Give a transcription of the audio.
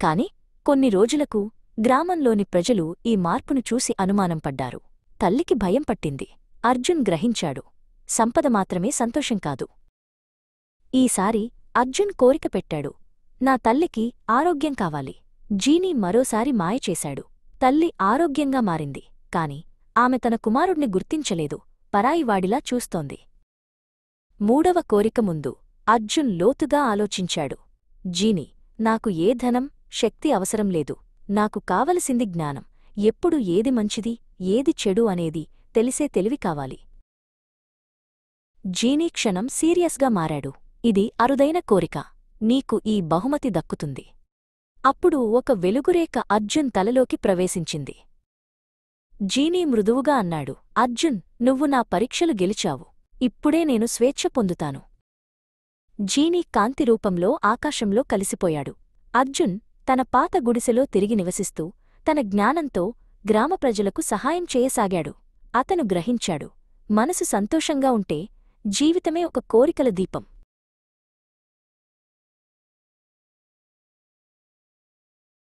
కాని కొన్ని రోజులకు గ్రామంలోని ప్రజలు ఈ మార్పును చూసి అనుమానంపడ్డారు. తల్లికి భయం పట్టింది. అర్జున్ గ్రహించాడు, సంపద మాత్రమే సంతోషం కాదు. ఈసారి అర్జున్ కోరిక పెట్టాడు, నా తల్లికి ఆరోగ్యం కావాలి. జీనీ మరోసారి మాయ చేశాడు. తల్లి ఆరోగ్యంగా మారింది, కాని ఆమె తన కుమారుణ్ణి గుర్తించలేదు, పరాయివాడిలా చూస్తోంది. మూడవ కోరిక ముందు అర్జున్ లోతుగా ఆలోచించాడు. జీనీ, నాకు ఏ ధనం, శక్తి అవసరం లేదు. నాకు కావలసింది జ్ఞానం. ఎప్పుడు ఏది మంచిది, ఏది చెడు అనేది తెలిసే తెలివి కావాలి. జీనీ క్షణం సీరియస్గా మారాడు. ఇది అరుదైన కోరిక. నీకు ఈ బహుమతి దక్కుతుంది. అప్పుడు ఒక వెలుగురేఖ అర్జున్ తలలోకి ప్రవేశించింది. జీనీ మృదువుగా అన్నాడు, అర్జున్, నువ్వు నా పరీక్షలు గెలిచావు. ఇప్పుడే నేను స్వేచ్ఛ పొందుతాను. జీనీ కాంతి రూపంలో ఆకాశంలో కలిసిపోయాడు. అర్జున్ తన పాత గుడిసెలో తిరిగి నివసిస్తూ తన జ్ఞానంతో గ్రామ ప్రజలకు సహాయం చేయసాగాడు. అతను గ్రహించాడు, మనసు సంతోషంగా ఉంటే జీవితమే ఒక కోరికల దీపం.